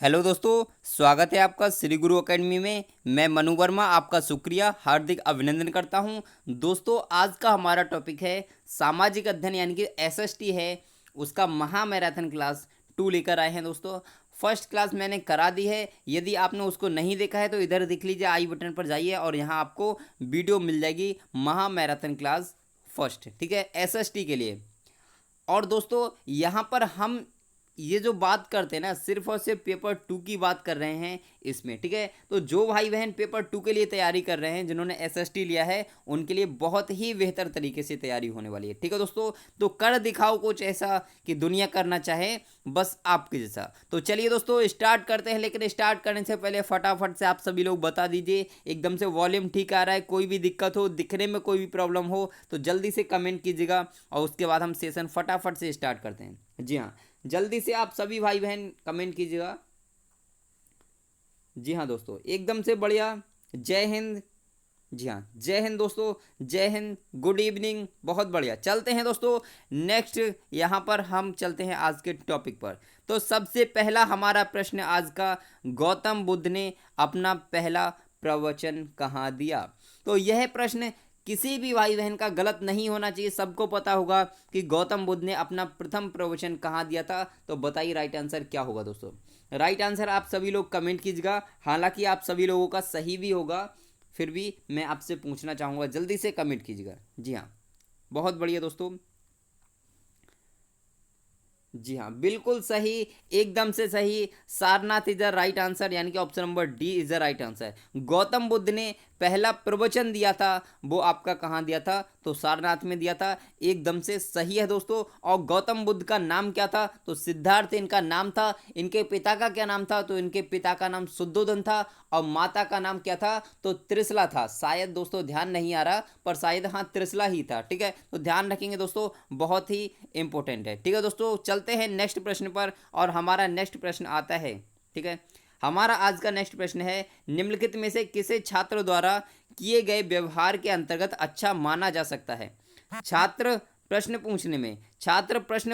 Hello दोस्तों, स्वागत है आपका श्री गुरु एकेडमी में। मैं मनु वर्मा आपका शुक्रिया हार्दिक अभिनंदन करता हूं। दोस्तों, आज का हमारा टॉपिक है सामाजिक अध्ययन यानी कि एसएसटी है, उसका महा मैराथन क्लास 2 लेकर आए हैं। दोस्तों, फर्स्ट क्लास मैंने करा दी है। यदि आपने उसको नहीं देखा है तो इधर देख लीजिए, आई बटन पर जाइए और यहाँ आपको वीडियो मिल जाएगी महा मैराथन क्लास फर्स्ट, ठीक है, एसएसटी के लिए। और दोस्तों, यहाँ पर हम ये जो बात करते हैं ना, सिर्फ और सिर्फ पेपर 2 की बात कर रहे हैं इसमें, ठीक है। तो जो भाई बहन पेपर 2 के लिए तैयारी कर रहे हैं, जिन्होंने एसएसटी लिया है, उनके लिए बहुत ही बेहतर तरीके से तैयारी होने वाली है, ठीक है दोस्तों। तो कर दिखाओ कुछ ऐसा कि दुनिया करना चाहे बस आपके जैसा। तो चलिए दोस्तों, स्टार्ट करते हैं। लेकिन स्टार्ट करने से पहले फटाफट से आप सभी लोग बता दीजिए, एकदम से वॉल्यूम ठीक आ रहा है, कोई भी दिक्कत हो, दिखने में कोई भी प्रॉब्लम हो तो जल्दी से कमेंट कीजिएगा और उसके बाद हम सेशन फटाफट से स्टार्ट करते हैं। जी हाँ, जल्दी से आप सभी भाई बहन कमेंट कीजिएगा। जी हाँ दोस्तों, एकदम से बढ़िया। जय हिंद। जी हाँ, जय हिंद दोस्तों, जय हिंद, गुड इवनिंग, बहुत बढ़िया। चलते हैं दोस्तों नेक्स्ट, यहाँ पर हम चलते हैं आज के टॉपिक पर। तो सबसे पहला हमारा प्रश्न आज का, गौतम बुद्ध ने अपना पहला प्रवचन कहाँ दिया? तो यह प्रश्न किसी भी भाई बहन का गलत नहीं होना चाहिए। सबको पता होगा कि गौतम बुद्ध ने अपना प्रथम प्रवचन कहाँ दिया था। तो बताइए राइट आंसर क्या होगा दोस्तों। राइट आंसर आप सभी लोग कमेंट कीजिएगा। हालांकि आप सभी लोगों का सही भी होगा, फिर भी मैं आपसे पूछना चाहूँगा, जल्दी से कमेंट कीजिएगा। जी हाँ, बहुत बढ़िया दोस्तों। जी हाँ, बिल्कुल सही, एकदम से सही। Sarnath is the right answer, यानी कि option number D is the right answer. Gautam Buddha ने पहला प्रवचन दिया था, वो आपका कहाँ दिया था? तो सारनाथ में दिया था। एकदम से सही है दोस्तों। और गौतम बुद्ध का नाम क्या था? तो सिद्धार्थ इनका नाम था। इनके पिता का क्या नाम था? तो इनके पिता का नाम शुद्धोधन था। और माता का नाम क्या था? तो त्रिशला था। शायद दोस्तों ध्यान नहीं आ रहा, पर शायद हाँ त्रिशला ही था, ठीक है। तो ध्यान रखेंगे दोस्तों, बहुत ही इंपॉर्टेंट है, ठीक है दोस्तों। चलते हैं नेक्स्ट प्रश्न पर, और हमारा नेक्स्ट प्रश्न आता है, ठीक है। हमारा आज का नेक्स्ट प्रश्न है, निम्नलिखित में से किसे छात्र द्वारा किए गए व्यवहार के अंतर्गत अच्छा माना जा सकता है? छात्र प्रश्न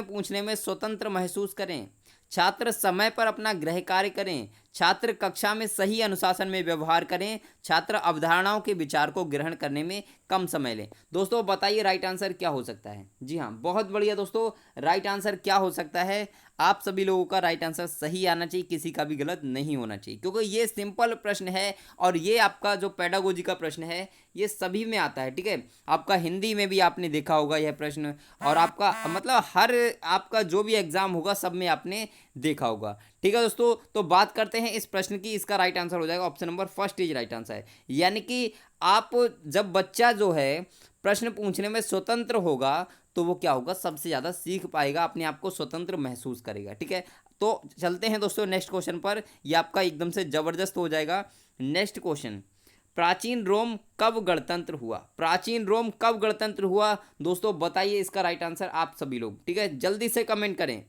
पूछने में स्वतंत्र महसूस करें, छात्र समय पर अपना गृह कार्य करें, छात्र कक्षा में सही अनुशासन में व्यवहार करें, छात्र अवधारणाओं के विचार को ग्रहण करने में कम समय लें। दोस्तों बताइए राइट आंसर क्या हो सकता है? जी हाँ, बहुत बढ़िया दोस्तों। राइट आंसर क्या हो सकता है? आप सभी लोगों का राइट आंसर सही आना चाहिए, किसी का भी गलत नहीं होना चाहिए, क्योंकि ये सिंपल प्रश्न है और ये आपका जो पेडागोजी का प्रश्न है ये सभी में आता है, ठीक है। आपका हिंदी में भी आपने देखा होगा यह प्रश्न, और आपका मतलब हर आपका जो भी एग्जाम होगा सब में आपने देखा होगा, ठीक है दोस्तों। तो बात करते हैं इस प्रश्न की। इसका राइट आंसर हो जाएगा option number first is right answer. यानी कि आप जब बच्चा जो है प्रश्न पूछने में स्वतंत्र होगा तो वो क्या होगा, सबसे ज़्यादा सीख पाएगा, अपने आप को स्वतंत्र महसूस करेगा, ठीक है। तो चलते हैं दोस्तों नेक्स्ट क्वेश्चन पर। ये आपका एकदम से ज़बरदस्त हो जाएगा। नेक्स्ट क्वेश्चन, प्राचीन रोम कब गणतंत्र हुआ? प्राचीन रोम कब गणतंत्र हुआ दोस्तों? बताइए इसका राइट आंसर आप सभी लोग, ठीक है, जल्दी से कमेंट करें।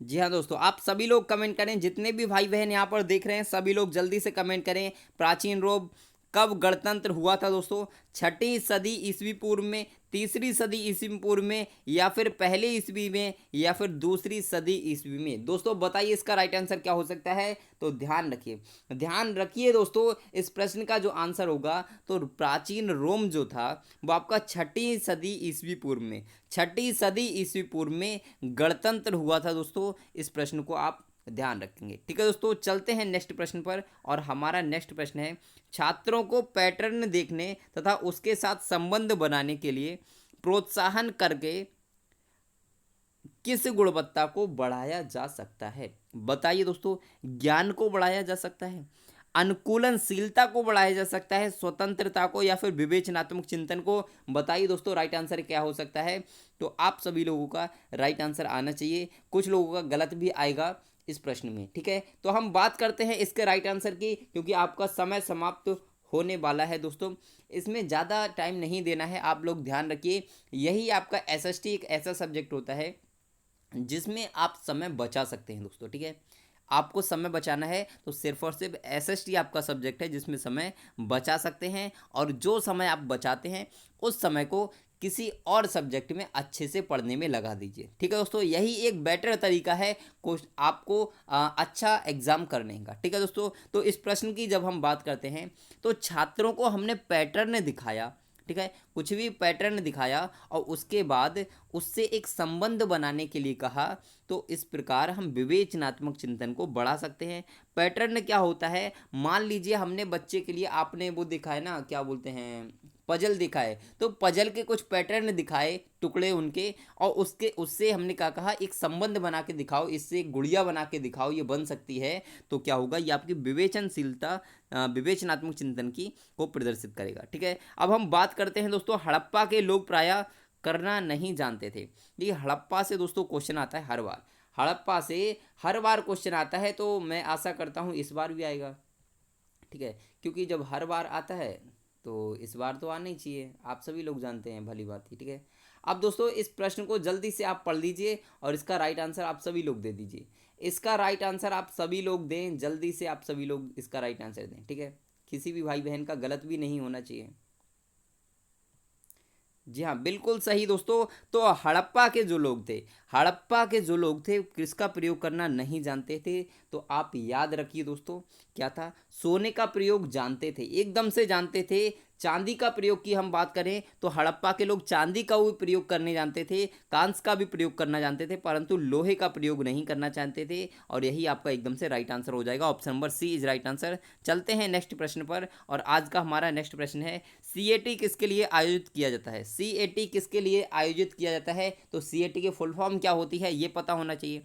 जी हाँ दोस्तों, आप सभी लोग कमेंट करें, जितने भी भाई बहन यहाँ पर देख रहे हैं सभी लोग जल्दी से कमेंट करें। प्राचीन रोम कब गणतंत्र हुआ था दोस्तों? छठी सदी ईसवी पूर्व में, तीसरी सदी ईसवी पूर्व में, या फिर पहले ईसवी में, या फिर दूसरी सदी ईसवी में? दोस्तों बताइए इसका राइट आंसर क्या हो सकता है। तो ध्यान रखिए दोस्तों, इस प्रश्न का जो आंसर होगा, तो प्राचीन रोम जो था वो आपका छठी सदी ईसवी पूर्व में, छठी सदी ईसवी पूर्व में गणतंत्र हुआ था दोस्तों। इस प्रश्न को आप ध्यान रखेंगे, ठीक है दोस्तों। चलते हैं नेक्स्ट प्रश्न पर, और हमारा नेक्स्ट प्रश्न है, छात्रों को पैटर्न देखने तथा उसके साथ संबंध बनाने के लिए प्रोत्साहन करके किस गुणवत्ता को बढ़ाया जा सकता है? बताइए दोस्तों। ज्ञान को बढ़ाया जा सकता है, अनुकूलनशीलता को बढ़ाया जा सकता है, स्वतंत्रता को, या फिर विवेचनात्मक चिंतन को? बताइए दोस्तों राइट आंसर क्या हो सकता है। तो आप सभी लोगों का राइट आंसर आना चाहिए, कुछ लोगों का गलत भी आएगा इस प्रश्न में, ठीक है। तो हम बात करते हैं इसके राइट आंसर की, क्योंकि आपका समय समाप्त होने वाला है दोस्तों। इसमें ज़्यादा टाइम नहीं देना है, आप लोग ध्यान रखिए। यही आपका एसएसटी एक ऐसा सब्जेक्ट होता है जिसमें आप समय बचा सकते हैं दोस्तों, ठीक है। आपको समय बचाना है तो सिर्फ और सिर्फ एसएसटी आपका सब्जेक्ट है जिसमें समय बचा सकते हैं, और जो समय आप बचाते हैं उस समय को किसी और सब्जेक्ट में अच्छे से पढ़ने में लगा दीजिए। ठीक है दोस्तों, यही एक बेटर तरीका है आपको अच्छा एग्जाम करने का। ठीक है दोस्तों, तो इस प्रश्न की जब हम बात करते हैं तो छात्रों को हमने पैटर्न दिखाया। ठीक है, कुछ भी पैटर्न दिखाया और उसके बाद उससे एक संबंध बनाने के लिए कहा, तो इस प्रकार हम विवेचनात्मक चिंतन को बढ़ा सकते हैं। पैटर्न क्या होता है, मान लीजिए हमने बच्चे के लिए, आपने वो दिखाए ना, क्या बोलते हैं, पजल दिखाए, तो पजल के कुछ पैटर्न दिखाए, टुकड़े उनके, और उसके उससे हमने क्या कहा, एक संबंध बना के दिखाओ, इससे एक गुड़िया बना के दिखाओ, ये बन सकती है। तो क्या होगा, ये आपकी विवेचनशीलता, विवेचनात्मक चिंतन की को प्रदर्शित करेगा। ठीक है, अब हम बात करते हैं दोस्तों, हड़प्पा के लोग प्रायः करना नहीं जानते थे। ये हड़प्पा से दोस्तों क्वेश्चन आता है हर बार, हड़प्पा से हर बार क्वेश्चन आता है, तो मैं आशा करता हूँ इस बार भी आएगा। ठीक है, क्योंकि जब हर बार आता है तो इस बार तो आना ही चाहिए, आप सभी लोग जानते हैं, भली बात ही। ठीक है, अब दोस्तों इस प्रश्न को जल्दी से आप पढ़ लीजिए और इसका राइट आंसर आप सभी लोग दे दीजिए। इसका राइट आंसर आप सभी लोग दें, जल्दी से आप सभी लोग इसका राइट आंसर दें। ठीक है, किसी भी भाई बहन का गलत भी नहीं होना चाहिए। जी हाँ, बिल्कुल सही दोस्तों। तो हड़प्पा के जो लोग थे, हड़प्पा के जो लोग थे किसका प्रयोग करना नहीं जानते थे, तो आप याद रखिए दोस्तों, क्या था, सोने का प्रयोग जानते थे, एकदम से जानते थे। चांदी का प्रयोग की हम बात करें तो हड़प्पा के लोग चांदी का भी प्रयोग करने जानते थे, कांस्य का भी प्रयोग करना जानते थे, परंतु लोहे का प्रयोग नहीं करना चाहते थे। और यही आपका एकदम से राइट आंसर हो जाएगा, option number C is right answer. चलते हैं नेक्स्ट प्रश्न पर, और आज का हमारा नेक्स्ट प्रश्न है, सीएटी किसके लिए आयोजित किया जाता है। सीएटी किसके लिए आयोजित किया जाता है, तो सीएटी की फुल फॉर्म क्या होती है, ये पता होना चाहिए।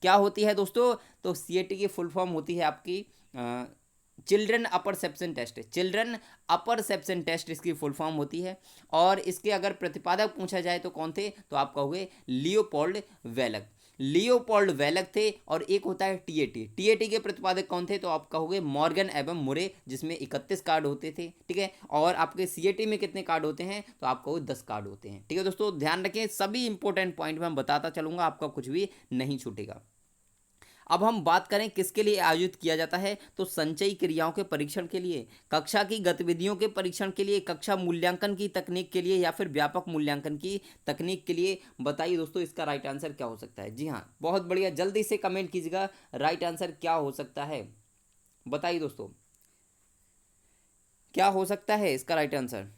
क्या होती है दोस्तों, तो सीएटी की फुल फॉर्म होती है आपकी चिल्ड्रन अपर सेप्शन टेस्ट। चिल्ड्रन अपर सेप्शन टेस्ट इसकी फुल फॉर्म होती है। और इसके अगर प्रतिपादक पूछा जाए तो कौन थे, तो आप कहोगे लियोपोल्ड वेलक। लियोपोल्ड वेलक थे। और एक होता है टीएटी। टीएटी के प्रतिपादक कौन थे, तो आप कहोगे मॉर्गन एवं मुरे, जिसमें 31 कार्ड होते थे। ठीक है, और आपके सीएटी में कितने कार्ड होते हैं, तो आप कहोगे 10 कार्ड होते हैं। ठीक है दोस्तों, ध्यान रखें, सभी इंपॉर्टेंट पॉइंट में बताता चलूंगा, आपका कुछ भी नहीं छूटेगा। अब हम बात करें किसके लिए आयोजित किया जाता है, तो संचयी क्रियाओं के परीक्षण के लिए, कक्षा की गतिविधियों के परीक्षण के लिए, कक्षा मूल्यांकन की तकनीक के लिए, या फिर व्यापक मूल्यांकन की तकनीक के लिए। बताइए दोस्तों इसका राइट आंसर क्या हो सकता है। जी हाँ, बहुत बढ़िया, जल्दी से कमेंट कीजिएगा राइट आंसर क्या हो सकता है। बताइए दोस्तों क्या हो सकता है इसका राइट आंसर।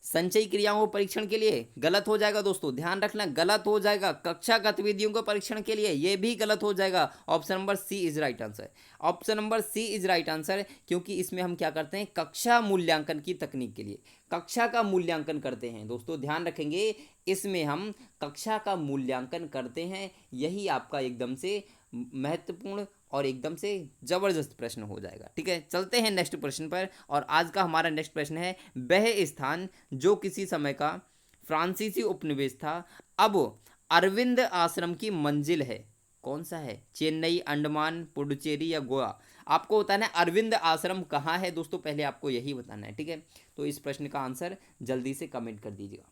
संचयी क्रियाओं को परीक्षण के लिए गलत हो जाएगा दोस्तों, ध्यान रखना, गलत हो जाएगा। कक्षा गतिविधियों को परीक्षण के लिए ये भी गलत हो जाएगा। Option number C is right answer. Option number C is right answer, क्योंकि इसमें हम क्या करते हैं, कक्षा मूल्यांकन की तकनीक के लिए कक्षा का मूल्यांकन करते हैं दोस्तों, ध्यान रखेंगे, इसमें हम कक्षा का मूल्यांकन करते हैं। यही आपका एकदम से महत्वपूर्ण और एकदम से जबरदस्त प्रश्न हो जाएगा। ठीक है, चलते हैं नेक्स्ट प्रश्न पर, और आज का हमारा नेक्स्ट प्रश्न है, वह स्थान जो किसी समय का फ्रांसीसी उपनिवेश था अब अरविंद आश्रम की मंजिल है, कौन सा है, चेन्नई, अंडमान, पुडुचेरी या गोवा। आपको बताना है अरविंद आश्रम कहाँ है दोस्तों, पहले आपको यही बताना है। ठीक है, तो इस प्रश्न का आंसर जल्दी से कमेंट कर दीजिएगा।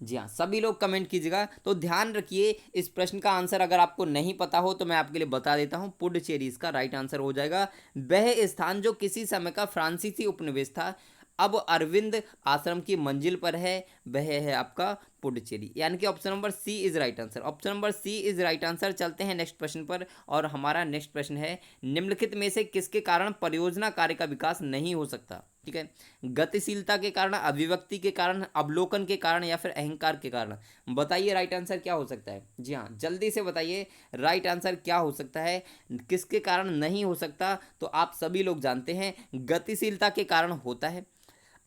जी हाँ, सभी लोग कमेंट कीजिएगा। तो ध्यान रखिए, इस प्रश्न का आंसर अगर आपको नहीं पता हो तो मैं आपके लिए बता देता हूँ, पुडुचेरी इसका राइट आंसर हो जाएगा। वह स्थान जो किसी समय का फ्रांसीसी उपनिवेश था अब अरविंद आश्रम की मंजिल पर है, वह है आपका पुडुचेरी, यानी कि option number C is right answer. Option number C is right answer. चलते हैं नेक्स्ट प्रश्न पर, और हमारा नेक्स्ट प्रश्न है, निम्नलिखित में से किसके कारण परियोजना कार्य का विकास नहीं हो सकता। ठीक है, गतिशीलता के कारण, अभिव्यक्ति के कारण, अवलोकन के कारण, या फिर अहंकार के कारण। बताइए राइट आंसर क्या हो सकता है। जी हाँ, जल्दी से बताइए राइट आंसर क्या हो सकता है, किसके कारण नहीं हो सकता। तो आप सभी लोग जानते हैं गतिशीलता के कारण होता है,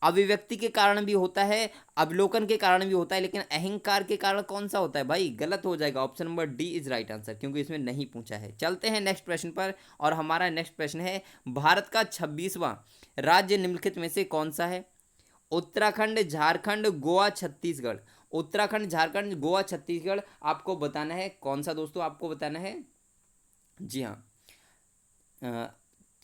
अभिव्यक्ति के कारण भी होता है, अवलोकन के कारण भी होता है, लेकिन अहंकार के कारण कौन सा होता है भाई, गलत हो जाएगा। Option number D is right answer, क्योंकि इसमें नहीं पूछा है। चलते हैं नेक्स्ट प्रश्न पर, और हमारा नेक्स्ट प्रश्न है, भारत का 26वां राज्य निम्नलिखित में से कौन सा है। उत्तराखंड, झारखंड, गोवा, छत्तीसगढ़। उत्तराखंड, झारखंड, गोवा, छत्तीसगढ़ आपको बताना है कौन सा दोस्तों, आपको बताना है। जी हाँ,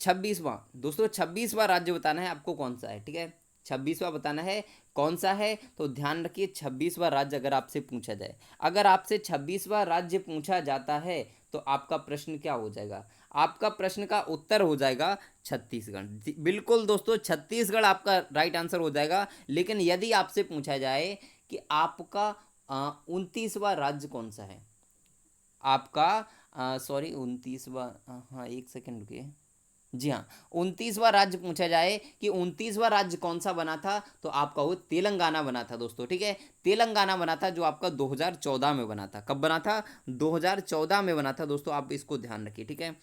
26वां दोस्तों, 26वां राज्य बताना है आपको कौन सा है। ठीक है, 26वां बताना है कौन सा है। तो ध्यान रखिए, 26वां राज्य अगर आपसे पूछा जाए, अगर आपसे 26वां राज्य पूछा जाता है तो आपका प्रश्न क्या हो जाएगा, आपका प्रश्न का उत्तर हो जाएगा छत्तीसगढ़। बिल्कुल दोस्तों, छत्तीसगढ़ आपका राइट आंसर हो जाएगा। लेकिन यदि आपसे पूछा जाए कि आपका 29वां राज्य कौन सा है, आपका सॉरी 29वां, हाँ एक सेकंड रुकिए। जी हाँ, 29वां राज्य पूछा जाए कि 29वां राज्य कौन सा बना था, तो आपका वो तेलंगाना बना था दोस्तों। ठीक है, तेलंगाना बना था, जो आपका 2014 में बना था। कब बना था? 2014 में बना था दोस्तों, आप इसको ध्यान रखिए। ठीक है,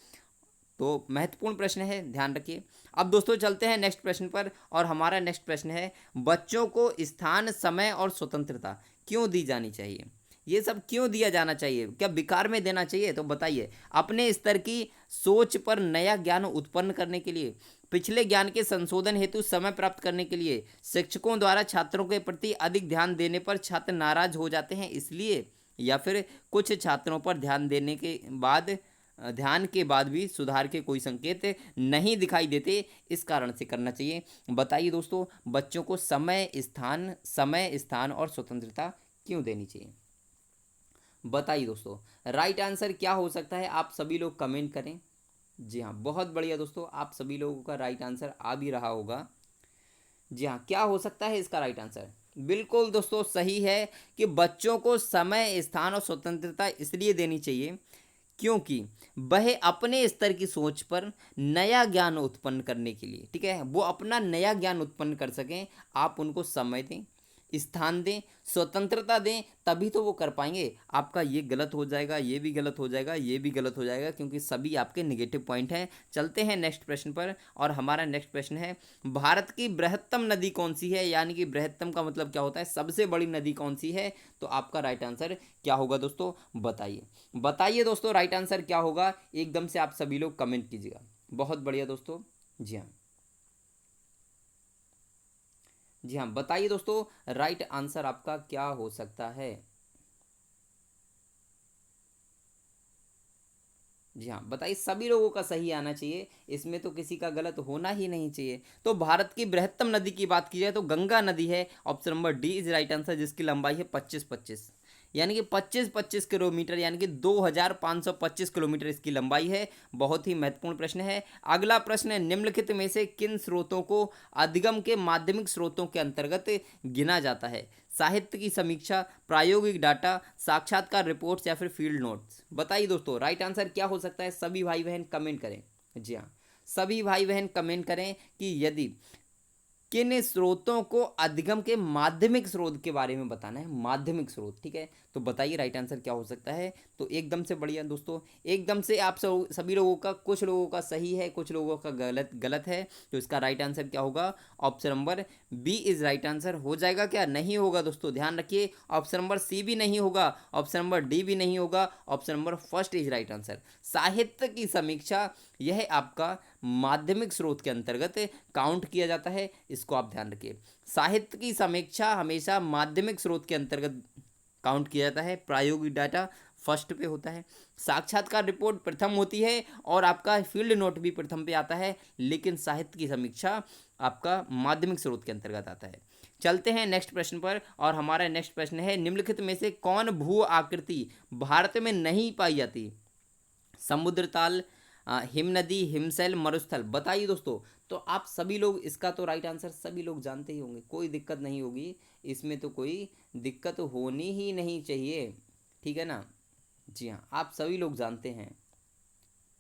तो महत्वपूर्ण प्रश्न है, ध्यान रखिए। अब दोस्तों चलते हैं नेक्स्ट प्रश्न पर, और हमारा नेक्स्ट प्रश्न है, बच्चों को स्थान, समय और स्वतंत्रता क्यों दी जानी चाहिए? ये सब क्यों दिया जाना चाहिए? क्या बेकार में देना चाहिए? तो बताइए। अपने स्तर की सोच पर नया ज्ञान उत्पन्न करने के लिए, पिछले ज्ञान के संशोधन हेतु समय प्राप्त करने के लिए, शिक्षकों द्वारा छात्रों के प्रति अधिक ध्यान देने पर छात्र नाराज हो जाते हैं इसलिए, या फिर कुछ छात्रों पर ध्यान के बाद भी सुधार के कोई संकेत नहीं दिखाई देते, इस कारण से करना चाहिए। बताइए दोस्तों, बच्चों को समय स्थान और स्वतंत्रता क्यों देनी चाहिए? बताइए दोस्तों, राइट आंसर क्या हो सकता है? आप सभी लोग कमेंट करें। जी हाँ, बहुत बढ़िया दोस्तों, आप सभी लोगों का राइट आंसर आ भी रहा होगा। जी हाँ, क्या हो सकता है इसका राइट आंसर? बिल्कुल दोस्तों सही है कि बच्चों को समय, स्थान और स्वतंत्रता इसलिए देनी चाहिए क्योंकि वह अपने स्तर की सोच पर नया ज्ञान उत्पन्न करने के लिए, ठीक है, वो अपना नया ज्ञान उत्पन्न कर सकें। आप उनको समय दें, स्थान दें, स्वतंत्रता दें, तभी तो वो कर पाएंगे। आपका ये गलत हो जाएगा, ये भी गलत हो जाएगा, ये भी गलत हो जाएगा, क्योंकि सभी आपके निगेटिव पॉइंट हैं। चलते हैं नेक्स्ट प्रश्न पर, और हमारा नेक्स्ट प्रश्न है, भारत की बृहत्तम नदी कौन सी है? यानी कि बृहत्तम का मतलब क्या होता है? सबसे बड़ी नदी कौन सी है? तो आपका राइट आंसर क्या होगा दोस्तों? बताइए। बताइए दोस्तों, राइट आंसर क्या होगा? एकदम से आप सभी लोग कमेंट कीजिएगा। बहुत बढ़िया दोस्तों। जी हाँ, जी हाँ, बताइए दोस्तों, राइट आंसर आपका क्या हो सकता है? जी हाँ, बताइए, सभी लोगों का सही आना चाहिए, इसमें तो किसी का गलत होना ही नहीं चाहिए। तो भारत की बृहत्तम नदी की बात की जाए तो गंगा नदी है। Option number D is right answer, जिसकी लंबाई है 25-25, यानी कि 25-25 किलोमीटर, यानी कि 2525 किलोमीटर इसकी लंबाई है। बहुत ही महत्वपूर्ण प्रश्न है। अगला प्रश्न है, निम्नलिखित में से किन स्रोतों को अधिगम के माध्यमिक स्रोतों के अंतर्गत गिना जाता है? साहित्य की समीक्षा, प्रायोगिक डाटा, साक्षात्कार रिपोर्ट्स, या फिर फील्ड नोट्स? बताइए दोस्तों, राइट आंसर क्या हो सकता है? सभी भाई बहन कमेंट करें। जी हाँ, सभी भाई बहन कमेंट करें कि यदि किन स्रोतों को अधिगम के माध्यमिक स्रोत के बारे में बताना है। माध्यमिक स्रोत, ठीक है, तो बताइए राइट आंसर क्या हो सकता है? तो एकदम से बढ़िया दोस्तों, एकदम से आप सभी लोगों का, कुछ लोगों का सही है, कुछ लोगों का गलत गलत है। तो इसका राइट आंसर क्या होगा? Option number B is right answer हो जाएगा। क्या नहीं होगा दोस्तों? ध्यान रखिए, ऑप्शन नंबर सी भी नहीं होगा, ऑप्शन नंबर डी भी नहीं होगा, option number first is right answer. साहित्य की समीक्षा, यह आपका माध्यमिक स्रोत के अंतर्गत काउंट किया जाता है, इसको आप ध्यान रखिए। साहित्य की समीक्षा हमेशा माध्यमिक स्रोत के अंतर्गत काउंट किया जाता है। प्रायोगिक डाटा फर्स्ट पे होता है, साक्षात्कार रिपोर्ट प्रथम होती है, और आपका फील्ड नोट भी प्रथम पे आता है, लेकिन साहित्य की समीक्षा आपका माध्यमिक स्रोत के अंतर्गत आता है। चलते हैं नेक्स्ट प्रश्न पर, और हमारा नेक्स्ट प्रश्न है, निम्नलिखित में से कौन भू आकृति भारत में नहीं पाई जाती? समुद्र ताल, हिम नदी, हिमशैल, मरुस्थल? बताइए दोस्तों। तो आप सभी लोग इसका तो राइट आंसर सभी लोग जानते ही होंगे, कोई दिक्कत नहीं होगी, इसमें तो कोई दिक्कत होनी ही नहीं चाहिए, ठीक है ना? जी हाँ, आप सभी लोग जानते हैं।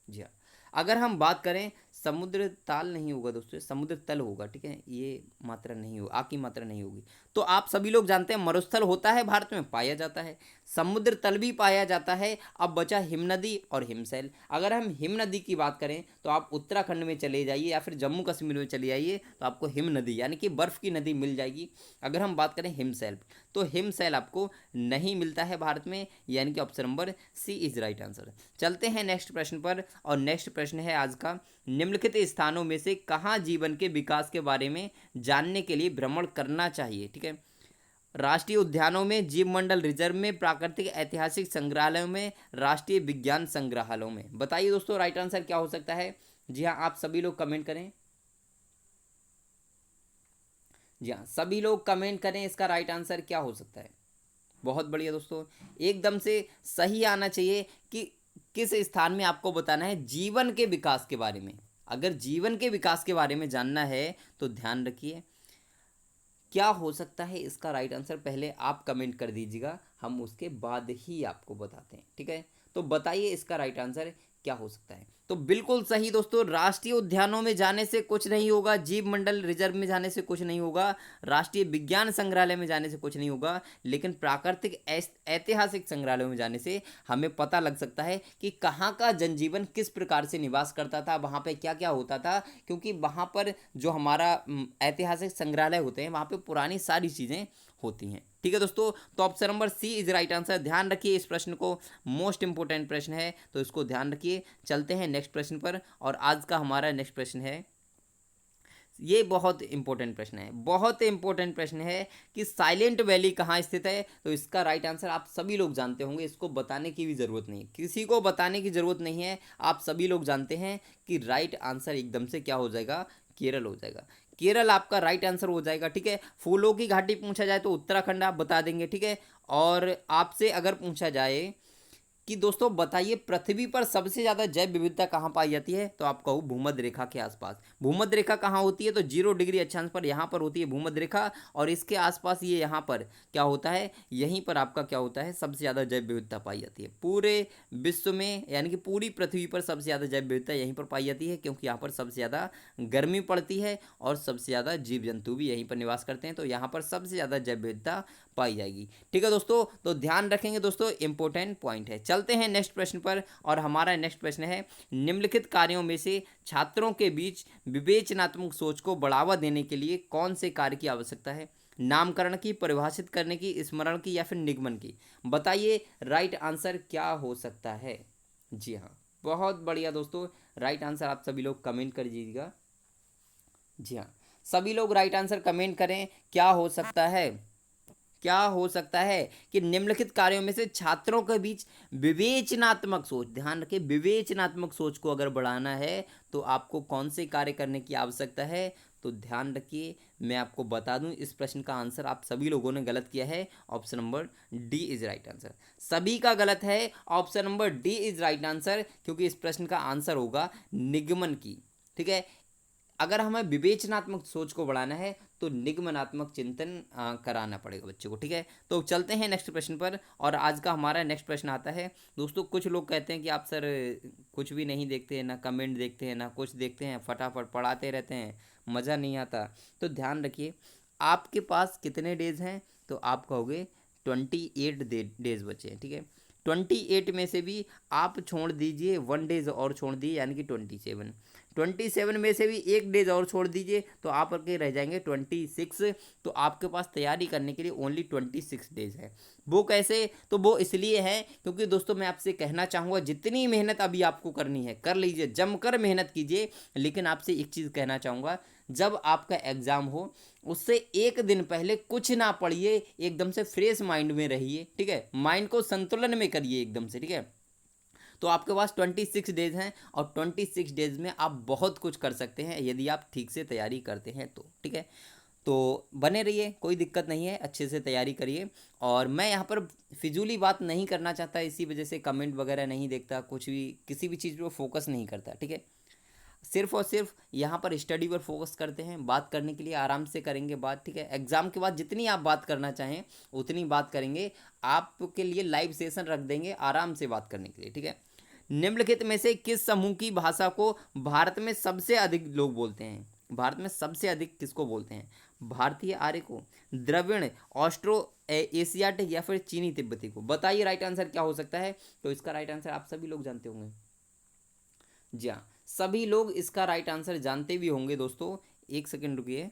जी हाँ, अगर हम बात करें, समुद्र ताल नहीं होगा दोस्तों, समुद्र तल होगा, ठीक है, ये मात्रा नहीं होगी, आ की मात्रा नहीं होगी। तो आप सभी लोग जानते हैं मरुस्थल होता है, भारत में पाया जाता है, समुद्र तल भी पाया जाता है। अब बचा हिमनदी और हिमशैल। अगर हम हिम नदी की बात करें तो आप उत्तराखंड में चले जाइए या फिर जम्मू कश्मीर में चले जाइए, तो आपको हिम नदी यानी कि बर्फ़ की नदी मिल जाएगी। अगर हम बात करें हिमशैल, तो हिमशैल आपको नहीं मिलता है भारत में, यानी कि option number C is right answer. चलते हैं नेक्स्ट प्रश्न पर, और नेक्स्ट प्रश्न है आज का, निम्नलिखित स्थानों में से कहाँ जीवन के विकास के बारे में जानने के लिए भ्रमण करना चाहिए? ठीक है, राष्ट्रीय उद्यानों में, जीव मंडल रिजर्व में, प्राकृतिक ऐतिहासिक संग्रहालयों में, राष्ट्रीय विज्ञान संग्रहालयों में? बताइए दोस्तों, राइट आंसर क्या हो सकता है? जी हाँ, आप सभी लोग कमेंट करें। जी हाँ, सभी लोग कमेंट करें, इसका राइट आंसर क्या हो सकता है? बहुत बढ़िया दोस्तों, एकदम से सही आना चाहिए कि किस स्थान में आपको बताना है जीवन के विकास के बारे में। अगर जीवन के विकास के बारे में जानना है तो ध्यान रखिए क्या हो सकता है इसका राइट आंसर, पहले आप कमेंट कर दीजिएगा, हम उसके बाद ही आपको बताते हैं, ठीक है। तो बताइए इसका राइट आंसर क्या हो सकता है। तो बिल्कुल सही दोस्तों, राष्ट्रीय उद्यानों में जाने से कुछ नहीं होगा, जीव मंडल रिजर्व में जाने से कुछ नहीं होगा, राष्ट्रीय विज्ञान संग्रहालय में जाने से कुछ नहीं होगा, लेकिन प्राकृतिक ऐतिहासिक संग्रहालयों में जाने से हमें पता लग सकता है कि कहाँ का जनजीवन किस प्रकार से निवास करता था, वहाँ पे क्या क्या होता था, क्योंकि वहाँ पर जो हमारा ऐतिहासिक संग्रहालय होते हैं वहाँ पे पुरानी सारी चीज़ें होती हैं, ठीक है दोस्तों। तो option number C is right answer. ध्यान रखिए इस प्रश्न को, मोस्ट इंपोर्टेंट प्रश्न है, तो इसको ध्यान रखिए। चलते हैं नेक्स्ट प्रश्न पर, और आज का हमारा नेक्स्ट प्रश्न है, ये बहुत इंपॉर्टेंट प्रश्न है, बहुत इंपॉर्टेंट प्रश्न है कि साइलेंट वैली कहाँ स्थित है। तो इसका राइट आंसर आप सभी लोग जानते होंगे, इसको बताने की भी ज़रूरत नहीं, किसी को बताने की ज़रूरत नहीं है, आप सभी लोग जानते हैं कि राइट आंसर एकदम से क्या हो जाएगा, केरल हो जाएगा। केरल आपका राइट आंसर हो जाएगा, ठीक है। फूलों की घाटी पूछा जाए तो उत्तराखंड आप बता देंगे, ठीक है। और आपसे अगर पूछा जाए कि दोस्तों बताइए पृथ्वी पर सबसे ज़्यादा जैव विविधता कहाँ पाई जाती है, तो आप कहो भूमध्य रेखा के आसपास। भूमध्य रेखा कहाँ होती है, तो 0 डिग्री अक्षांश पर यहाँ पर होती है भूमध्य रेखा, और इसके आसपास ये यहाँ पर क्या होता है, यहीं पर आपका क्या होता है, सबसे ज़्यादा जैव विविधता पाई जाती है पूरे विश्व में, यानी कि पूरी पृथ्वी पर सबसे ज़्यादा जैव विविधता यहीं पर पाई जाती है, क्योंकि यहाँ पर सबसे ज़्यादा गर्मी पड़ती है और सबसे ज़्यादा जीव जंतु भी यहीं पर निवास करते हैं, तो यहाँ पर सबसे ज़्यादा जैव विविधता पाई जाएगी, ठीक है दोस्तों। तो ध्यान रखेंगे दोस्तों, इंपॉर्टेंट पॉइंट है। चलते हैं नेक्स्ट प्रश्न पर, और हमारा नेक्स्ट प्रश्न है, निम्नलिखित कार्यों में से छात्रों के बीच विवेचनात्मक सोच को बढ़ावा देने के लिए कौन से कार्य की आवश्यकता है। नामकरण की, परिभाषित करने की, स्मरण की, या फिर निगमन की। बताइए राइट आंसर क्या हो सकता है। जी हाँ, बहुत बढ़िया दोस्तों, राइट आंसर आप सभी लोग कमेंट कर दीजिएगा। जी हाँ, सभी लोग राइट आंसर कमेंट करें, क्या हो सकता है, क्या हो सकता है कि निम्नलिखित कार्यों में से छात्रों के बीच विवेचनात्मक सोच, ध्यान रखें विवेचनात्मक सोच को अगर बढ़ाना है तो आपको कौन से कार्य करने की आवश्यकता है। तो ध्यान रखिए, मैं आपको बता दूं इस प्रश्न का आंसर आप सभी लोगों ने गलत किया है, option number D is right answer. सभी का गलत है, option number D is right answer, क्योंकि इस प्रश्न का आंसर होगा निगमन की, ठीक है। अगर हमें विवेचनात्मक सोच को बढ़ाना है तो निगमनात्मक चिंतन कराना पड़ेगा बच्चों को, ठीक है। तो चलते हैं नेक्स्ट प्रश्न पर, और आज का हमारा नेक्स्ट प्रश्न आता है दोस्तों, कुछ लोग कहते हैं कि आप सर कुछ भी नहीं देखते हैं, ना कमेंट देखते हैं, ना कुछ देखते हैं, फटाफट पढ़ाते रहते हैं, मज़ा नहीं आता। तो ध्यान रखिए आपके पास कितने डेज हैं, तो आप कहोगे 28 डेज बचे हैं, ठीक है। 28 में से भी आप छोड़ दीजिए 1 डेज और छोड़ दीजिए, यानी कि 27 में से भी 1 डेज और छोड़ दीजिए, तो आप के रह जाएंगे 26। तो आपके पास तैयारी करने के लिए ओनली 26 डेज है। वो कैसे, तो वो इसलिए है क्योंकि दोस्तों मैं आपसे कहना चाहूँगा जितनी मेहनत अभी आपको करनी है कर लीजिए, जमकर मेहनत कीजिए, लेकिन आपसे एक चीज़ कहना चाहूँगा, जब आपका एग्ज़ाम हो उससे 1 दिन पहले कुछ ना पढ़िए, एकदम से फ्रेश माइंड में रहिए, ठीक है। माइंड को संतुलन में करिए एकदम से, ठीक है। तो आपके पास 26 डेज हैं, और 26 डेज में आप बहुत कुछ कर सकते हैं यदि आप ठीक से तैयारी करते हैं तो, ठीक है। तो बने रहिए, कोई दिक्कत नहीं है, अच्छे से तैयारी करिए। और मैं यहाँ पर फिजूली बात नहीं करना चाहता, इसी वजह से कमेंट वगैरह नहीं देखता, कुछ भी किसी भी चीज़ पर फोकस नहीं करता, ठीक है। सिर्फ और सिर्फ यहाँ पर स्टडी पर फोकस करते हैं, बात करने के लिए आराम से करेंगे बात, ठीक है। एग्ज़ाम के बाद जितनी आप बात करना चाहें उतनी बात करेंगे, आपके लिए लाइव सेशन रख देंगे आराम से बात करने के लिए, ठीक है। निम्नलिखित में से किस समूह की भाषा को भारत में सबसे अधिक लोग बोलते हैं। भारत में सबसे अधिक किसको बोलते हैं, भारतीय आर्य को, द्रविड़, ऑस्ट्रो एशियाटिक, या फिर चीनी तिब्बती को। बताइए राइट आंसर क्या हो सकता है। तो इसका राइट आंसर आप सभी लोग जानते होंगे, जी हाँ, सभी लोग इसका राइट आंसर जानते भी होंगे दोस्तों। एक सेकंड रुकिए,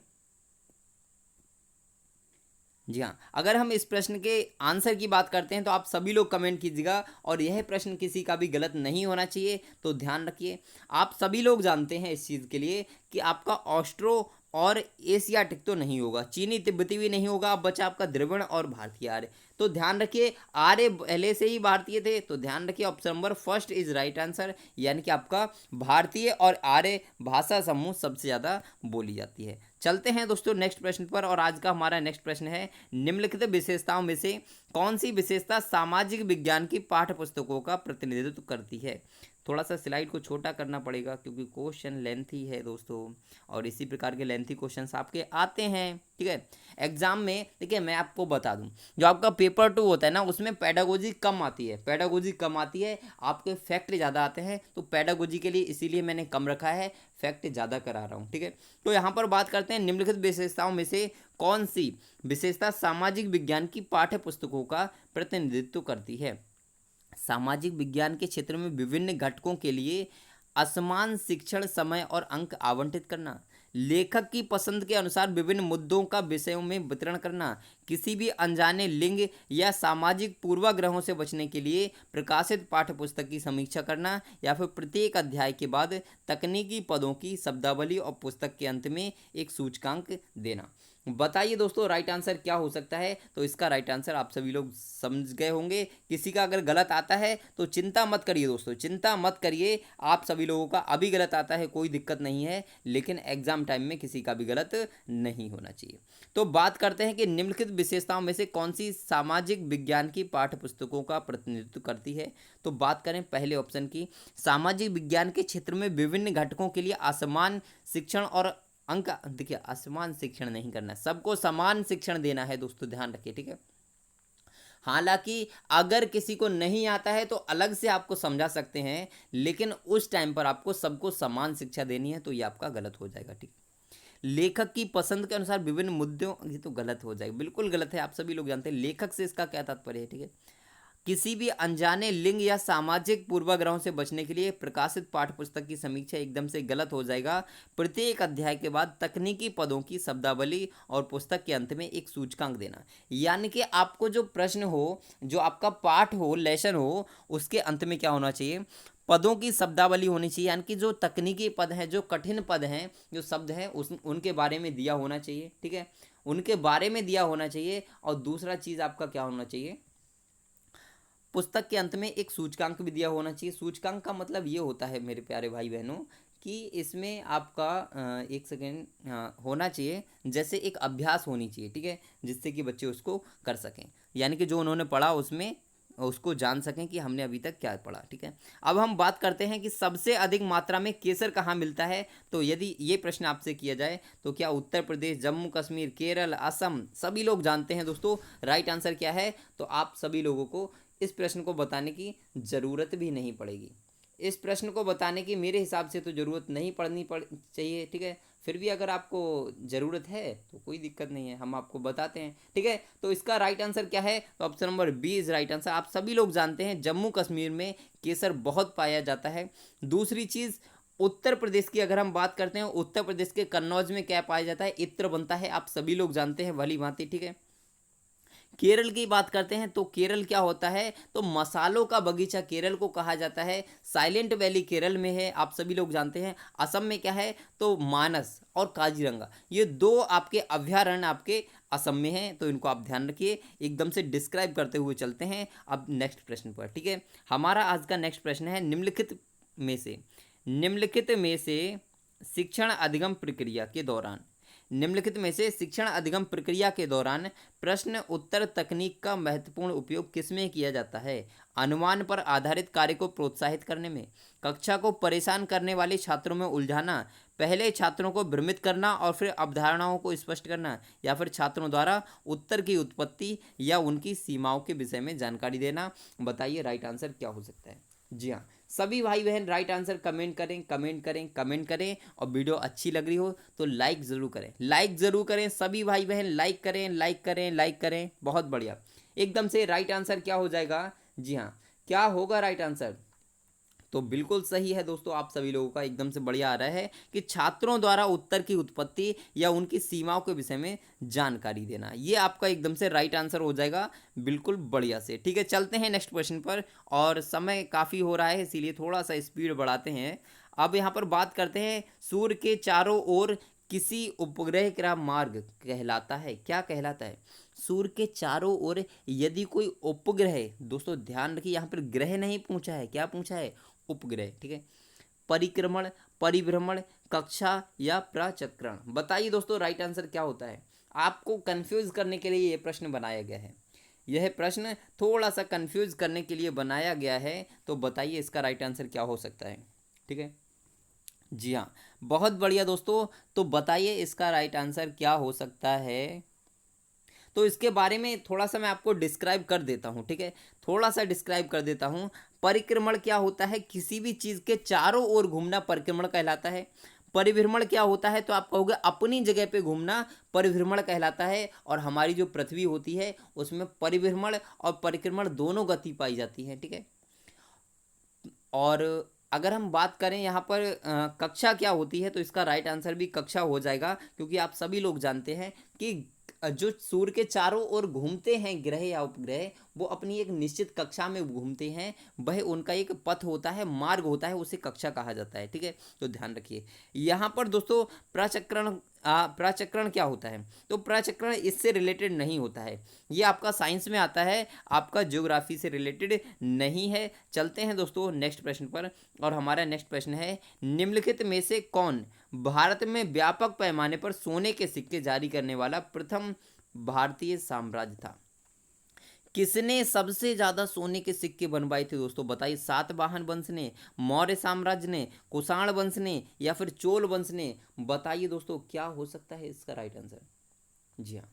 जी हाँ, अगर हम इस प्रश्न के आंसर की बात करते हैं तो आप सभी लोग कमेंट कीजिएगा, और यह प्रश्न किसी का भी गलत नहीं होना चाहिए। तो ध्यान रखिए, आप सभी लोग जानते हैं इस चीज़ के लिए कि आपका ऑस्ट्रो और एशियाटिक तो नहीं होगा, चीनी तिब्बती भी नहीं होगा, अब बचा आपका द्रविड़ और भारतीय आर्य। तो ध्यान रखिए आर्य पहले से ही भारतीय थे, तो ध्यान रखिए option number first is right answer, यानी कि आपका भारतीय और आर्य भाषा समूह सबसे ज़्यादा बोली जाती है। चलते हैं दोस्तों नेक्स्ट प्रश्न पर, और आज का हमारा नेक्स्ट प्रश्न है, निम्नलिखित विशेषताओं में से कौन सी विशेषता सामाजिक विज्ञान की पाठ्य पुस्तकों का प्रतिनिधित्व करती है। थोड़ा सा स्लाइड को छोटा करना पड़ेगा क्योंकि क्वेश्चन लेंथी है दोस्तों, और इसी प्रकार के लेंथी क्वेश्चंस आपके आते हैं, ठीक है, एग्जाम में। देखिए मैं आपको बता दूं, जो आपका पेपर 2 होता है ना, उसमें पेडागोजी कम आती है, पेडागोजी कम आती है, आपके फैक्ट ज़्यादा आते हैं, तो पेडागोजी के लिए इसीलिए मैंने कम रखा है, फैक्ट ज़्यादा करा रहा हूँ, ठीक है। तो यहाँ पर बात करते हैं, निम्नलिखित विशेषताओं में से कौन सी विशेषता सामाजिक विज्ञान की पाठ्य पुस्तकों का प्रतिनिधित्व करती है। सामाजिक विज्ञान के क्षेत्र में विभिन्न घटकों के लिए असमान शिक्षण समय और अंक आवंटित करना, लेखक की पसंद के अनुसार विभिन्न मुद्दों का विषयों में वितरण करना, किसी भी अनजाने लिंग या सामाजिक पूर्वाग्रहों से बचने के लिए प्रकाशित पाठ्यपुस्तक की समीक्षा करना, या फिर प्रत्येक अध्याय के बाद तकनीकी पदों की शब्दावली और पुस्तक के अंत में एक सूचकांक देना। बताइए दोस्तों राइट आंसर क्या हो सकता है। तो इसका राइट आंसर आप सभी लोग समझ गए होंगे। किसी का अगर गलत आता है तो चिंता मत करिए दोस्तों, चिंता मत करिए, आप सभी लोगों का अभी गलत आता है कोई दिक्कत नहीं है, लेकिन एग्जाम टाइम में किसी का भी गलत नहीं होना चाहिए। तो बात करते हैं कि निम्नलिखित विशेषताओं में से कौन सी सामाजिक विज्ञान की पाठ्य पुस्तकों का प्रतिनिधित्व करती है। तो बात करें पहले ऑप्शन की, सामाजिक विज्ञान के क्षेत्र में विभिन्न घटकों के लिए असमान शिक्षण और अंक। देखिए असमान शिक्षण नहीं करना, सबको समान शिक्षण देना है दोस्तों, ध्यान रखिए, ठीक है। हालांकि अगर किसी को नहीं आता है तो अलग से आपको समझा सकते हैं, लेकिन उस टाइम पर आपको सबको समान शिक्षा देनी है, तो ये आपका गलत हो जाएगा, ठीक। लेखक की पसंद के अनुसार विभिन्न मुद्दों, ये तो गलत हो जाएगा, बिल्कुल गलत है, आप सभी लोग जानते हैं लेखक से इसका क्या तात्पर्य है, ठीक है। किसी भी अनजाने लिंग या सामाजिक पूर्वाग्रहों से बचने के लिए प्रकाशित पाठ्यपुस्तक की समीक्षा एकदम से गलत हो जाएगा। प्रत्येक अध्याय के बाद तकनीकी पदों की शब्दावली और पुस्तक के अंत में एक सूचकांक देना, यानी कि आपको जो प्रश्न हो, जो आपका पाठ हो, लेसन हो, उसके अंत में क्या होना चाहिए, पदों की शब्दावली होनी चाहिए, यानी कि जो तकनीकी पद हैं, जो कठिन पद हैं, जो शब्द हैं, उनके बारे में दिया होना चाहिए, ठीक है, उनके बारे में दिया होना चाहिए। और दूसरा चीज़ आपका क्या होना चाहिए, पुस्तक के अंत में एक सूचकांक भी दिया होना चाहिए। सूचकांक का मतलब ये होता है मेरे प्यारे भाई बहनों कि इसमें आपका एक सेकेंड होना चाहिए, जैसे एक अभ्यास होनी चाहिए, ठीक है, जिससे कि बच्चे उसको कर सकें, यानी कि जो उन्होंने पढ़ा उसमें उसको जान सकें कि हमने अभी तक क्या पढ़ा, ठीक है। अब हम बात करते हैं कि सबसे अधिक मात्रा में केसर कहाँ मिलता है। तो यदि ये प्रश्न आपसे किया जाए तो क्या उत्तर प्रदेश, जम्मू कश्मीर, केरल, असम, सभी लोग जानते हैं दोस्तों राइट आंसर क्या है। तो आप सभी लोगों को इस प्रश्न को बताने की ज़रूरत भी नहीं पड़ेगी, इस प्रश्न को बताने की मेरे हिसाब से तो ज़रूरत नहीं चाहिए, ठीक है। फिर भी अगर आपको ज़रूरत है तो कोई दिक्कत नहीं है, हम आपको बताते हैं, ठीक है। तो इसका राइट आंसर क्या है, तो option number B is right answer. आप सभी लोग जानते हैं जम्मू कश्मीर में केसर बहुत पाया जाता है। दूसरी चीज़, उत्तर प्रदेश की अगर हम बात करते हैं, उत्तर प्रदेश के कन्नौज में क्या पाया जाता है, इत्र बनता है, आप सभी लोग जानते हैं भली भांति, ठीक है। केरल की बात करते हैं तो केरल क्या होता है, तो मसालों का बगीचा केरल को कहा जाता है। साइलेंट वैली केरल में है, आप सभी लोग जानते हैं। असम में क्या है, तो मानस और काजीरंगा, ये दो आपके अभ्यारण्य आपके असम में हैं, तो इनको आप ध्यान रखिए। एकदम से डिस्क्राइब करते हुए चलते हैं अब नेक्स्ट प्रश्न पर, ठीक है। हमारा आज का नेक्स्ट प्रश्न है, निम्नलिखित में से शिक्षण अधिगम प्रक्रिया के दौरान, निम्नलिखित में से शिक्षण अधिगम प्रक्रिया के दौरान प्रश्न उत्तर तकनीक का महत्वपूर्ण उपयोग किसमें किया जाता है। अनुमान पर आधारित कार्य को प्रोत्साहित करने में, कक्षा को परेशान करने वाले छात्रों में उलझाना, पहले छात्रों को भ्रमित करना और फिर अवधारणाओं को स्पष्ट करना, या फिर छात्रों द्वारा उत्तर की उत्पत्ति या उनकी सीमाओं के विषय में जानकारी देना। बताइए राइट आंसर क्या हो सकता है। जी हाँ, सभी भाई बहन राइट आंसर कमेंट करें, कमेंट करें, कमेंट करें। और वीडियो अच्छी लग रही हो तो लाइक ज़रूर करें, लाइक ज़रूर करें, सभी भाई बहन लाइक करें, लाइक करें, लाइक करें। बहुत बढ़िया, एकदम से राइट आंसर क्या हो जाएगा। जी हाँ, क्या होगा राइट आंसर, तो बिल्कुल सही है दोस्तों, आप सभी लोगों का एकदम से बढ़िया आ रहा है कि छात्रों द्वारा उत्तर की उत्पत्ति या उनकी सीमाओं के विषय में जानकारी देना, ये आपका एकदम से राइट आंसर हो जाएगा, बिल्कुल बढ़िया से, ठीक है। चलते हैं नेक्स्ट क्वेश्चन पर, और समय काफ़ी हो रहा है इसीलिए थोड़ा सा स्पीड बढ़ाते हैं। अब यहाँ पर बात करते हैं, सूर्य के चारों ओर किसी उपग्रह का मार्ग कहलाता है, क्या कहलाता है। सूर्य के चारों ओर यदि कोई उपग्रह, दोस्तों ध्यान रखिए यहाँ पर ग्रह नहीं पूछा है, क्या पूछा है, उपग्रह, ठीक है। परिक्रमण, परिभ्रमण, कक्षा या प्रचक्रण। बताइए दोस्तों राइट आंसर क्या होता है। आपको कंफ्यूज करने के लिए ये प्रश्न बनाया गया है, यह प्रश्न थोड़ा सा कंफ्यूज करने के लिए बनाया गया है। तो बताइए इसका राइट आंसर क्या हो सकता है। ठीक है, जी हाँ, बहुत बढ़िया दोस्तों। तो बताइए इसका राइट आंसर क्या हो सकता है। तो इसके बारे में थोड़ा सा मैं आपको डिस्क्राइब कर देता हूँ। ठीक है, थोड़ा सा डिस्क्राइब कर देता हूँ। परिक्रमण क्या होता है, किसी भी चीज़ के चारों ओर घूमना परिक्रमण कहलाता है। परिभ्रमण क्या होता है, तो आप कहोगे अपनी जगह पे घूमना परिभ्रमण कहलाता है। और हमारी जो पृथ्वी होती है उसमें परिभ्रमण और परिक्रमण दोनों गति पाई जाती है। ठीक है, और अगर हम बात करें यहाँ पर कक्षा क्या होती है, तो इसका राइट आंसर भी कक्षा हो जाएगा, क्योंकि आप सभी लोग जानते हैं कि जो सूर्य के चारों ओर घूमते हैं ग्रह या उपग्रह, वो अपनी एक निश्चित कक्षा में घूमते हैं। वह उनका एक पथ होता है, मार्ग होता है, उसे कक्षा कहा जाता है। ठीक है, तो ध्यान रखिए। यहाँ पर दोस्तों प्रचक्रण प्रचक्रण क्या होता है, तो प्रचक्रण इससे रिलेटेड नहीं होता है। ये आपका साइंस में आता है, आपका ज्योग्राफी से रिलेटेड नहीं है। चलते हैं दोस्तों नेक्स्ट प्रश्न पर। और हमारा नेक्स्ट प्रश्न है, निम्नलिखित में से कौन भारत में व्यापक पैमाने पर सोने के सिक्के जारी करने वाला प्रथम भारतीय साम्राज्य था। किसने सबसे ज्यादा सोने के सिक्के बनवाए थे दोस्तों। बताइए, सातवाहन वंश ने, मौर्य साम्राज्य ने, कुषाण वंश ने या फिर चोल वंश ने। बताइए दोस्तों क्या हो सकता है इसका राइट आंसर। जी हाँ,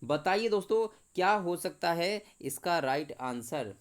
बताइए दोस्तों क्या हो सकता है इसका राइट आंसर।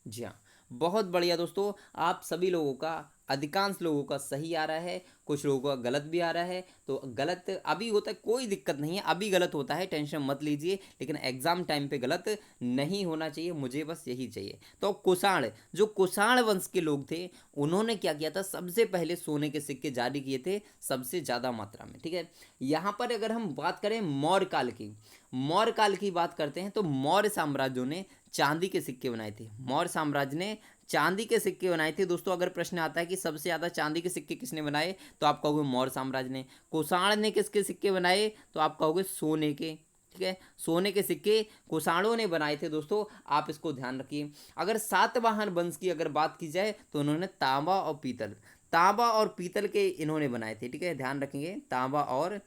जी हाँ, बहुत बढ़िया दोस्तों। आप सभी लोगों का, अधिकांश लोगों का सही आ रहा है, कुछ लोगों का गलत भी आ रहा है। तो गलत अभी होता है, कोई दिक्कत नहीं है, अभी गलत होता है, टेंशन मत लीजिए, लेकिन एग्जाम टाइम पे गलत नहीं होना चाहिए, मुझे बस यही चाहिए। तो कुषाण, जो कुषाण वंश के लोग थे, उन्होंने क्या किया था, सबसे पहले सोने के सिक्के जारी किए थे सबसे ज़्यादा मात्रा में। ठीक है, यहाँ पर अगर हम बात करें मौर्य काल की, मौर्य काल की बात करते हैं, तो मौर्य साम्राज्यों ने चांदी के सिक्के बनाए थे। मौर्य साम्राज्य ने चांदी के सिक्के बनाए थे दोस्तों। अगर प्रश्न आता है कि सबसे ज़्यादा चांदी के सिक्के किसने बनाए, तो आप कहोगे मौर्य साम्राज्य ने। कुषाण ने किसके सिक्के बनाए, तो आप कहोगे सोने के। ठीक है, सोने के सिक्के कुषाणों ने बनाए थे दोस्तों, आप इसको ध्यान रखिए। अगर सातवाहन वंश की अगर बात की जाए, तो उन्होंने तांबा और पीतल, तांबा और पीतल के इन्होंने बनाए थे। ठीक है, ध्यान रखेंगे, तांबा और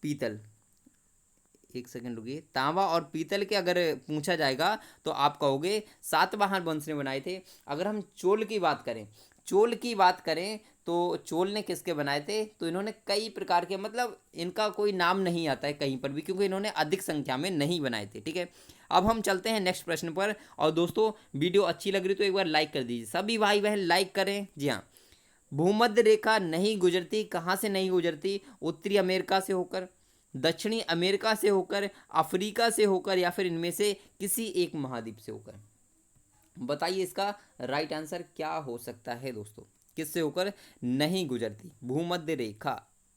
पीतल। एक सेकंड रुकिए, तांबा और पीतल के अगर पूछा जाएगा, तो आप कहोगे सातवाहन वंश ने बनाए थे। अगर हम चोल की बात करें, चोल की बात करें, तो चोल ने किसके बनाए थे, तो इन्होंने कई प्रकार के, मतलब इनका कोई नाम नहीं आता है कहीं पर भी, क्योंकि इन्होंने अधिक संख्या में नहीं बनाए थे। ठीक है, अब हम चलते हैं नेक्स्ट प्रश्न पर। और दोस्तों वीडियो अच्छी लग रही तो एक बार लाइक कर दीजिए, सभी भाई बहन लाइक करें। जी हाँ, भूमध्य रेखा नहीं गुजरती, कहाँ से नहीं गुजरती, उत्तरी अमेरिका से होकर, दक्षिणी अमेरिका से होकर, अफ्रीका से होकर, या फिर इनमें से किसी एक महाद्वीप से होकर। बताइए इसका राइट आंसर क्या हो सकता है दोस्तों। किससे होकर नहीं गुजरती भूमध्य रेखा।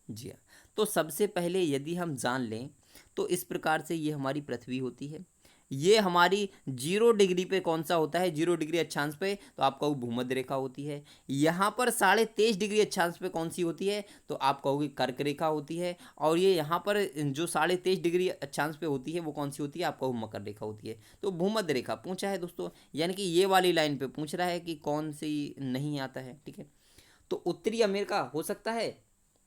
जी हाँ, तो सबसे पहले यदि हम जान लें, तो इस प्रकार से ये हमारी पृथ्वी होती है। ये हमारी 0 डिग्री पे कौन सा होता है, 0 डिग्री अक्षांश पे, तो आप कहोगे भूमध्य रेखा होती है। यहाँ पर 23.5 डिग्री अक्षांश पे कौन सी होती है, तो आप कहोगे कर्क रेखा होती है। और ये यहाँ पर जो 23.5 डिग्री अक्षांश पे होती है, वो कौन सी होती है, आप कहोगे मकर रेखा होती है। तो भूमध्य रेखा पूछा है दोस्तों, यानी कि ये वाली लाइन पे पूछ रहा है कि कौन सी नहीं आता है। ठीक है, तो उत्तरी अमेरिका हो सकता है।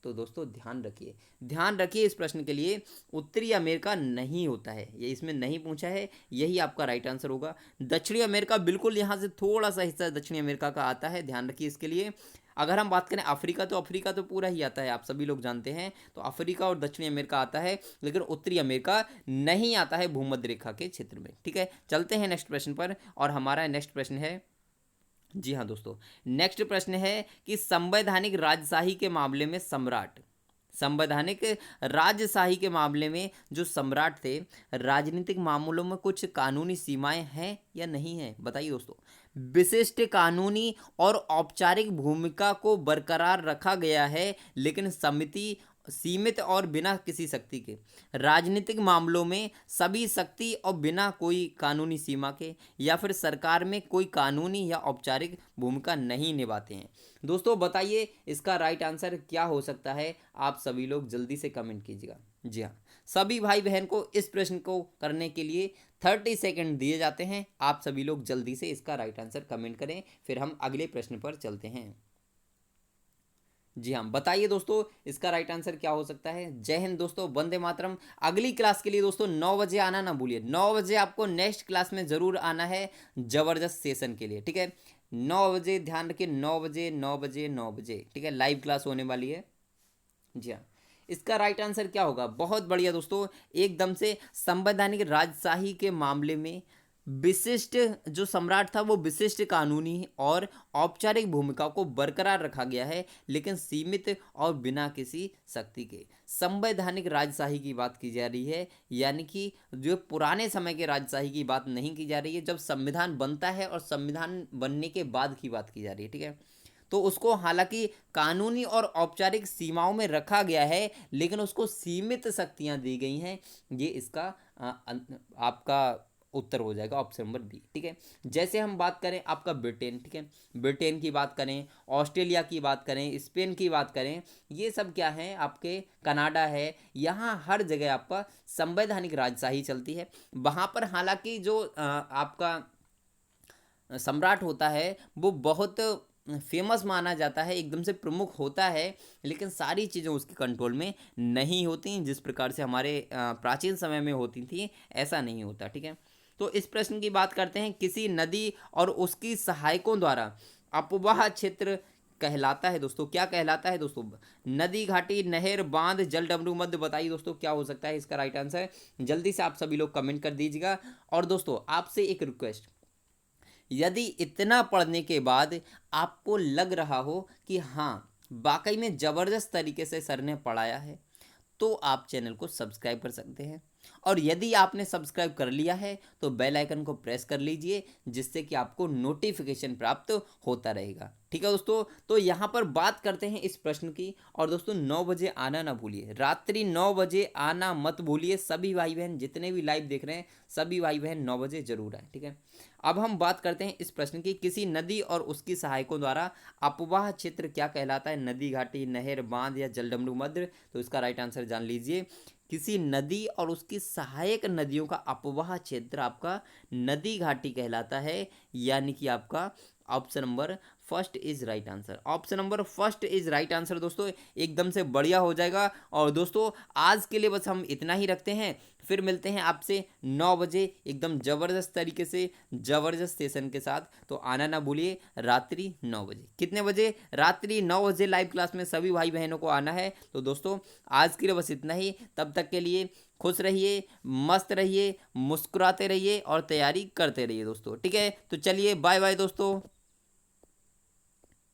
तो दोस्तों ध्यान रखिए, ध्यान रखिए, इस प्रश्न के लिए उत्तरी अमेरिका नहीं होता है, ये इसमें नहीं पूछा है, यही आपका राइट आंसर होगा। दक्षिणी अमेरिका बिल्कुल यहाँ से थोड़ा सा हिस्सा दक्षिणी अमेरिका का आता है, ध्यान रखिए इसके लिए। अगर हम बात करें अफ्रीका, तो अफ्रीका तो पूरा ही आता है, आप सभी लोग जानते हैं। तो अफ्रीका और दक्षिणी अमेरिका आता है, लेकिन उत्तरी अमेरिका नहीं आता है भूमध्य रेखा के क्षेत्र में। ठीक है, चलते हैं नेक्स्ट प्रश्न पर। और हमारा नेक्स्ट प्रश्न है, जी हाँ दोस्तों, नेक्स्ट प्रश्न है कि संवैधानिक राजशाही के मामले में सम्राट, संवैधानिक राजशाही के मामले में जो सम्राट थे, राजनीतिक मामलों में कुछ कानूनी सीमाएं हैं या नहीं है। बताइए दोस्तों, विशिष्ट कानूनी और औपचारिक भूमिका को बरकरार रखा गया है, लेकिन समिति सीमित और बिना किसी शक्ति के। राजनीतिक मामलों में सभी शक्ति और बिना कोई कानूनी सीमा के, या फिर सरकार में कोई कानूनी या औपचारिक भूमिका नहीं निभाते हैं। दोस्तों बताइए इसका राइट आंसर क्या हो सकता है, आप सभी लोग जल्दी से कमेंट कीजिएगा। जी हाँ, सभी भाई बहन को इस प्रश्न को करने के लिए 30 सेकंड दिए जाते हैं। आप सभी लोग जल्दी से इसका राइट आंसर कमेंट करें, फिर हम अगले प्रश्न पर चलते हैं। जी हाँ, बताइए दोस्तों इसका राइट आंसर क्या हो सकता है। जय हिंद दोस्तों, वंदे मातरम। अगली क्लास के लिए दोस्तों 9 बजे आना ना भूलिए। 9 बजे आपको नेक्स्ट क्लास में ज़रूर आना है जबरदस्त सेशन के लिए, ठीक है। 9 बजे ध्यान रखिए, 9 बजे 9 बजे 9 बजे, ठीक है, लाइव क्लास होने वाली है। जी हाँ, इसका राइट आंसर क्या होगा। बहुत बढ़िया दोस्तों, एकदम से संवैधानिक राजशाही के मामले में विशिष्ट जो सम्राट था वो विशिष्ट कानूनी और औपचारिक भूमिका को बरकरार रखा गया है, लेकिन सीमित और बिना किसी शक्ति के। संवैधानिक राजशाही की बात की जा रही है, यानी कि जो पुराने समय के राजशाही की बात नहीं की जा रही है, जब संविधान बनता है और संविधान बनने के बाद की बात की जा रही है, ठीक है। तो उसको हालांकि कानूनी और औपचारिक सीमाओं में रखा गया है, लेकिन उसको सीमित शक्तियां दी गई हैं। ये इसका आपका उत्तर हो जाएगा ऑप्शन नंबर बी, ठीक है। जैसे हम बात करें आपका ब्रिटेन, ठीक है, ब्रिटेन की बात करें, ऑस्ट्रेलिया की बात करें, स्पेन की बात करें, ये सब क्या है आपके, कनाडा है, यहाँ हर जगह आपका संवैधानिक राजशाही चलती है। वहाँ पर हालांकि जो आपका सम्राट होता है वो बहुत फेमस माना जाता है, एकदम से प्रमुख होता है, लेकिन सारी चीज़ें उसके कंट्रोल में नहीं होती जिस प्रकार से हमारे प्राचीन समय में होती थी, ऐसा नहीं होता, ठीक है। तो इस प्रश्न की बात करते हैं, किसी नदी और उसकी सहायकों द्वारा अपवाह क्षेत्र कहलाता है दोस्तों, क्या कहलाता है दोस्तों। नदी, घाटी, नहर, बांध, जल डमरू, मध्य, बताइए दोस्तों क्या हो सकता है इसका राइट आंसर। जल्दी से आप सभी लोग कमेंट कर दीजिएगा। और दोस्तों आपसे एक रिक्वेस्ट, यदि इतना पढ़ने के बाद आपको लग रहा हो कि हाँ वाकई में ज़बरदस्त तरीके से सर ने पढ़ाया है, तो आप चैनल को सब्सक्राइब कर सकते हैं। और यदि आपने सब्सक्राइब कर लिया है तो बेल आइकन को प्रेस कर लीजिए, जिससे कि आपको नोटिफिकेशन प्राप्त होता रहेगा, ठीक है दोस्तों। तो यहाँ पर बात करते हैं इस प्रश्न की। और दोस्तों 9 बजे आना ना भूलिए, रात्रि 9 बजे आना मत भूलिए। सभी भाई बहन जितने भी लाइव देख रहे हैं, सभी भाई बहन 9 बजे जरूर आए, ठीक है। अब हम बात करते हैं इस प्रश्न की, किसी नदी और उसकी सहायकों द्वारा अपवाह क्षेत्र क्या कहलाता है। नदी, घाटी, नहर, बांध या जलडमरू, मध्य। तो इसका राइट आंसर जान लीजिए, किसी नदी और उसकी सहायक नदियों का अपवाह क्षेत्र आपका नदी घाटी कहलाता है, यानी कि आपका option number first is right answer. Option number first is right answer दोस्तों, एकदम से बढ़िया हो जाएगा। और दोस्तों आज के लिए बस हम इतना ही रखते हैं, फिर मिलते हैं आपसे 9 बजे एकदम ज़बरदस्त तरीके से ज़बरदस्त सेशन के साथ। तो आना ना भूलिए रात्रि 9 बजे। कितने बजे, रात्रि 9 बजे लाइव क्लास में सभी भाई बहनों को आना है। तो दोस्तों आज के लिए बस इतना ही, तब तक के लिए खुश रहिए, मस्त रहिए, मुस्कुराते रहिए और तैयारी करते रहिए दोस्तों, ठीक है। तो चलिए बाय बाय दोस्तों।